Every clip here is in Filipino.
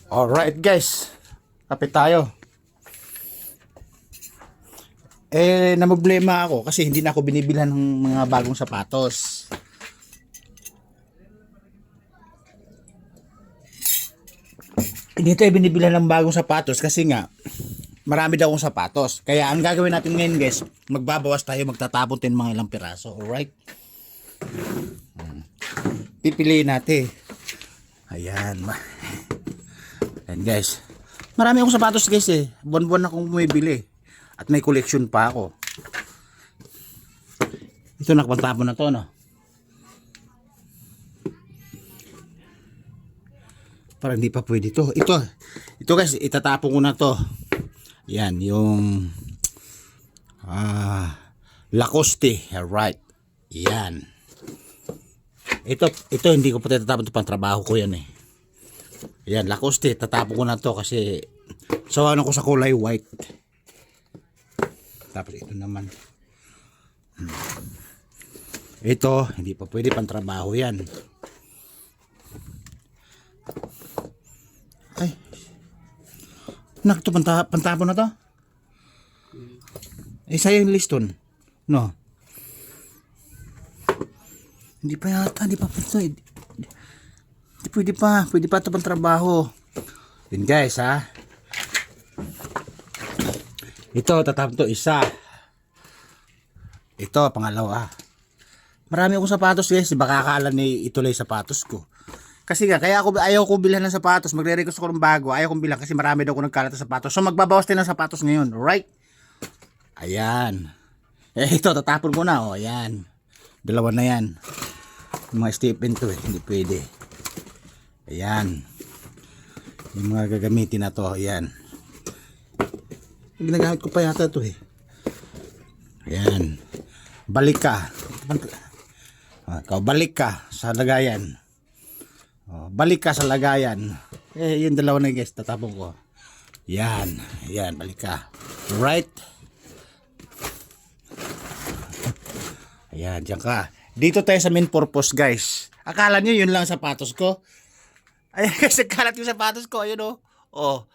Alright guys, kapit tayo. Namproblema ako kasi hindi na ako binibilhan ng mga bagong sapatos. Hindi tayo binibilhan ng bagong sapatos kasi nga marami daw akong sapatos. Kaya ang gagawin natin ngayon guys, magbabawas tayo, magtatapon tayo ng mga ilang piraso. Alright? Pipiliin natin. Ayan. Ayan guys. Marami akong sapatos guys eh. Buwan-buwan akong bumibili. At may collection pa ako. Ito nakapantapon na to, no? Para hindi pa pwede to. Ito guys, itatapon ko na to. Yan, yung Lacoste. Right. Yan. Ito hindi ko pa tatapon, ito pang trabaho ko yan eh. Yan, Lacoste, tatapon ko na to kasi sawanan ko sa kulay white. Tapos ito naman. Ito, hindi pa pwede, pang trabaho yan. Ay. Ito pantapon na to. Sa'yo yung liston. No. Hindi pa yata, hindi pa pwede. Hindi pwede pa ito pang trabaho. Yun guys ha. Ito, tatapon to, isa. Ito, pangalawa. Marami akong sapatos guys, baka akala ni ituloy sapatos ko. Kasi nga, kaya ayaw ko bilhan ng sapatos, magre-request ko ng bago, ayaw kong bilhan kasi marami daw ko nagkalat ng sapatos. So magbabawas din ng sapatos ngayon, right? Ayan. Ito, tatapon ko na, ayan. Dalawa na yan. Yung mga stepin to hindi pwede. Ayan. Yung mga gagamitin na to, ayan. Ginagamit ko pa yata ito eh. Ayan. Balik ka. Ikaw, balik ka sa lagayan. Balik ka sa lagayan. Yung dalawa na guys, tatapon ko. Yan. Yan, balik ka. Right? Ayan, dyan ka. Dito tayo sa main purpose guys. Akala nyo yun lang sapatos ko? Ayan guys, nagkalat yung sapatos ko. Ayun o.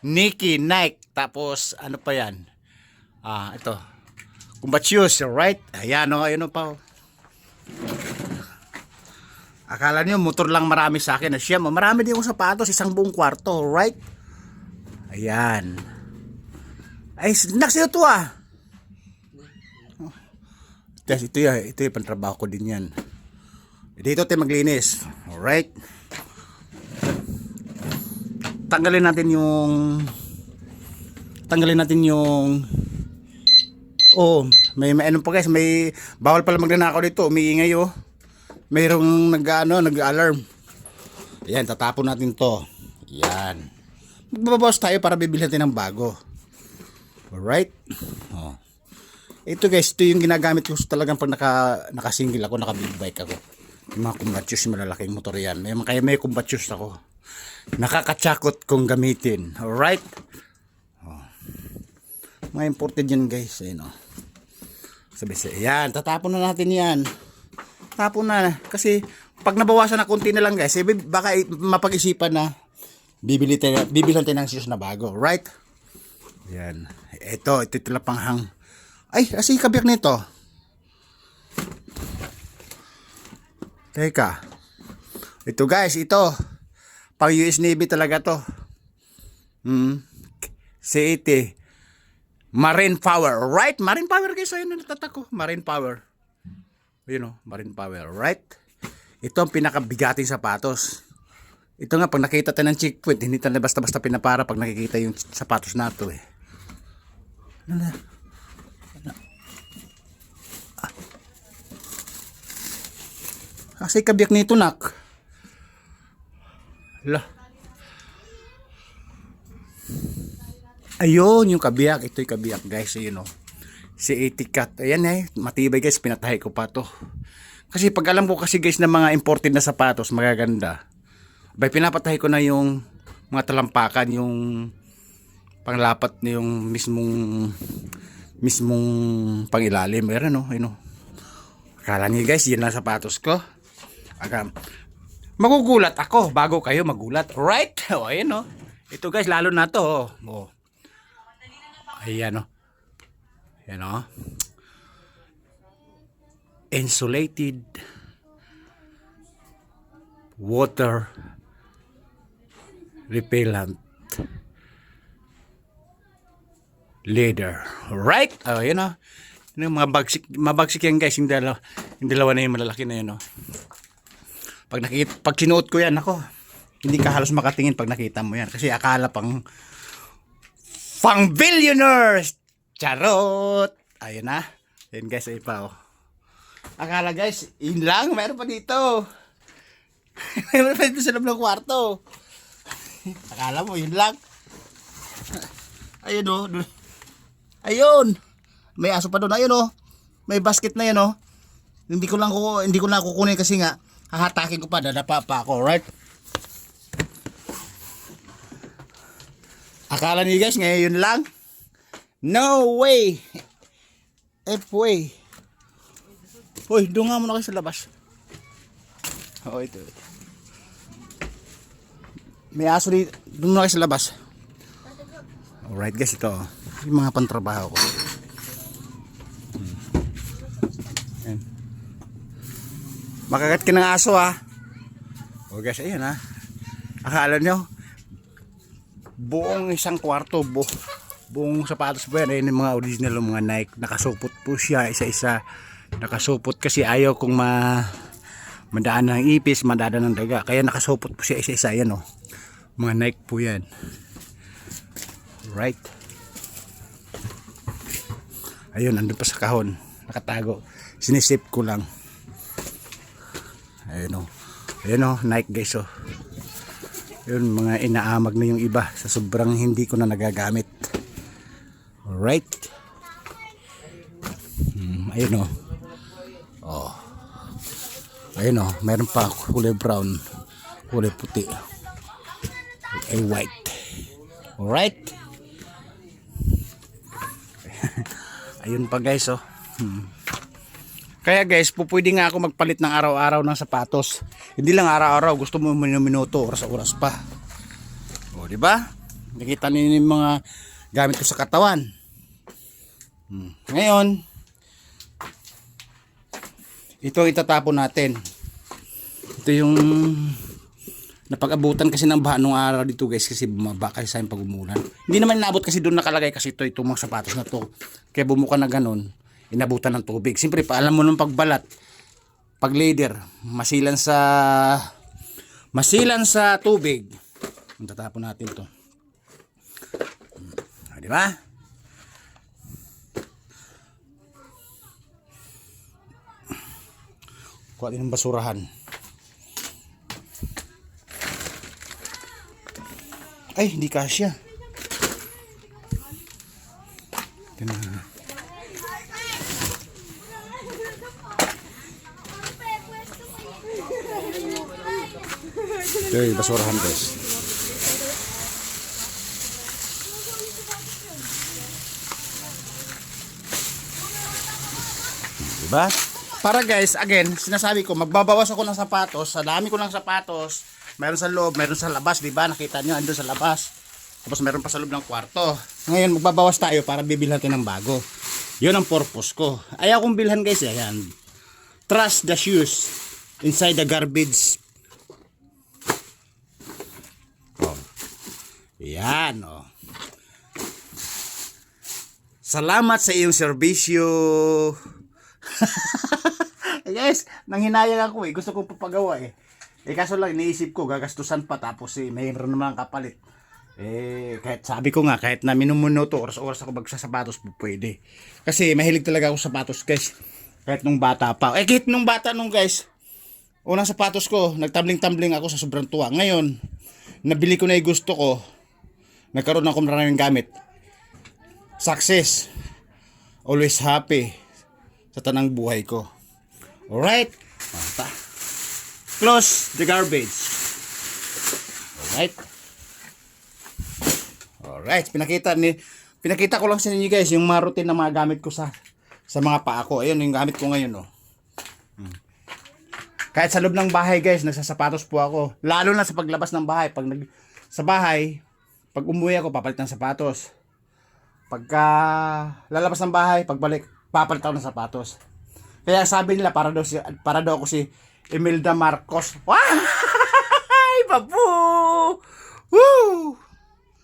Nike. Tapos, ano pa yan? Ito. Combat shoes, right? Ayan o, ayun o pa. Akala niyo motor lang marami sa akin. Siya, marami din akong sapatos, isang buong kwarto, right? Ayan. Ay, naksiyo to Yes, ito yung pantrabaho ko din yan. Dito tayo maglinis. Alright? Tanggalin natin yung may ano pa guys, may bawal pala magnanakaw dito, umiingay mayroong nag-alarm. Ayan, tatapon natin to. Ayan. Magbabawas tayo para bibili natin ng bago. Alright? Ito guys, ito yung ginagamit ko talagang pag naka-single ako, naka-big bike ako. Yung mga combat shoes, malalaking motor yan. Kaya may combat shoes ako. Nakakatsakot kong gamitin. Alright? Mga imported yan guys. Ayan Ayan, tatapon na natin yan. Tapon na. Kasi pag nabawasan na konti na lang guys, baka mapag-isipan na bibilan tayo ng shoes na bago. Right? Ayan. Ito lang panghang. Ay, kasi kabiyak nito. Teka. Ito guys, ito. Pang US Navy talaga to. C80. Marine Power. Right? Marine Power guys. Ayun na natatako. Marine Power. Marine Power. Right? Ito ang pinakabigating sapatos. Ito nga, pag nakita tayo ng checkpoint, hindi tayo basta-basta pinapara pag nakikita yung sapatos na ito eh. Kasi kabiyak nito nak. Ayun yung kabiyak. Ito yung kabiyak guys. Si 80 cut. Ayan matibay guys. Pinatahay ko pa to. Kasi pag alam ko kasi guys na mga imported na sapatos magaganda. Pinapatahay ko na yung mga talampakan. Yung panglapat na yung mismong pangilalim. Meron Akala niyo guys yan lang sapatos ko. Magugulat ako bago kayo magulat. Right? O, ayan o. Ito guys, lalo na to. O. Ayan o. Ayan o. Insulated water repellent leather. Right? O, ayan o. Yung mga mabagsik yan guys. Yung dalawa na yung malalaki na yun o. Pag sinuot ko yan, ako, hindi ka halos makatingin pag nakita mo yan. Kasi akala pang billionaires. Charot. Ayun na. Ayun guys, ay pa oh. Akala guys, yun lang. Mayroon pa dito. Mayroon pa dito sa loob ng kwarto. Akala mo, yun lang. Ayun oh. Ayun. May aso pa doon. Ayun oh. May basket na yun oh. Hindi ko na kukunin kasi nga hahatakin ko pa, dadapa pa ako, right? Akala niyo guys, ngayon lang? No way! F-way. Uy, doon nga muna kayo sa labas. Oo, ito. May aso dito. Doon muna kayo sa labas. Alright guys, ito. Yung mga pantrabaho ko. Ayan. Makagat ka ng aso ha. O guys, ayan ha. Akala nyo, buong isang kwarto, buong sapatos po yan. Ayan yung mga original, mga Nike. Nakasupot po siya, isa-isa. Nakasupot kasi ayaw kong madaan ng ipis, madaan ng daga. Kaya nakasupot po siya, isa-isa. Ayan o. Mga Nike po yan. Right. Ayun, andun pa sa kahon. Nakatago. Sinisip ko lang. Ayun o. Ayun o, Nike guys o. Yun, mga inaamag na yung iba sa sobrang hindi ko na nagagamit. Alright. Ayun o. Oh. Ayun o, mayroon pa kulay brown, kulay puti, ay white. Alright. Ayun pa guys o. Kaya guys, pwede nga ako magpalit ng araw-araw ng sapatos. Hindi lang araw-araw, gusto mo minuto, oras-oras pa. O, di ba? Nakita niyo yung mga gamit ko sa katawan. Ngayon, ito itatapon natin. Ito yung napag-abutan kasi ng baha nung araw dito guys, kasi bumaba kasi sa yung pag-umulan. Hindi naman inabot kasi doon nakalagay kasi itong mga sapatos na to. Kaya bumuka na ganun. Inabutan ng tubig. Siyempre, alam mo nung pagbalat, pag leader, masilan sa tubig. Tatapon natin to. Di ba? Kuha din ng basurahan. Ay, hindi kasya. Ito na. Ito yung basurahan guys. Diba? Para guys, again, sinasabi ko, magbabawas ako ng sapatos. Sa dami ko ng sapatos, mayroon sa loob, mayroon sa labas, diba? Nakita nyo, andun sa labas. Tapos mayroon pa sa loob ng kwarto. Ngayon, magbabawas tayo para bibili natin ng bago. Yun ang purpose ko. Ayaw kong bilhan guys, ayan. Trust the shoes inside the garbage. Yan oh. Salamat sa iyong serbisyo. Guys, nanghinayang ako eh. Gusto kong papagawa eh. Kaso lang iniisip ko gagastusan pa tapos mayroon naman kapalit. Kahit sabi ko nga kahit na minuto oras-oras ako magsasapatos pwede. Kasi mahilig talaga ako sa sapatos guys. Kahit nung bata pa. Kahit nung bata nung guys. Unang sapatos ko, nagtambling-tambling ako sa sobrang tuwa. Ngayon, nabili ko na yung gusto ko. Nagkaroon ako maraming gamit. Success. Always happy sa tanang buhay ko. Alright. Close the garbage. Alright. Alright. Pinakita ko lang sa inyo guys yung mga routine na mga gamit ko sa mga paa ko. Ayun yung gamit ko ngayon. Oh. Kahit sa loob ng bahay guys, nagsasapatos po ako. Lalo na sa paglabas ng bahay. Sa bahay, pag umuwi ako, papalit ng sapatos. Pagka lalabas ng bahay, pagbalik, papalit ako ng sapatos. Kaya sabi nila, para daw ako si Imelda Marcos. Wow! Babu! Woo!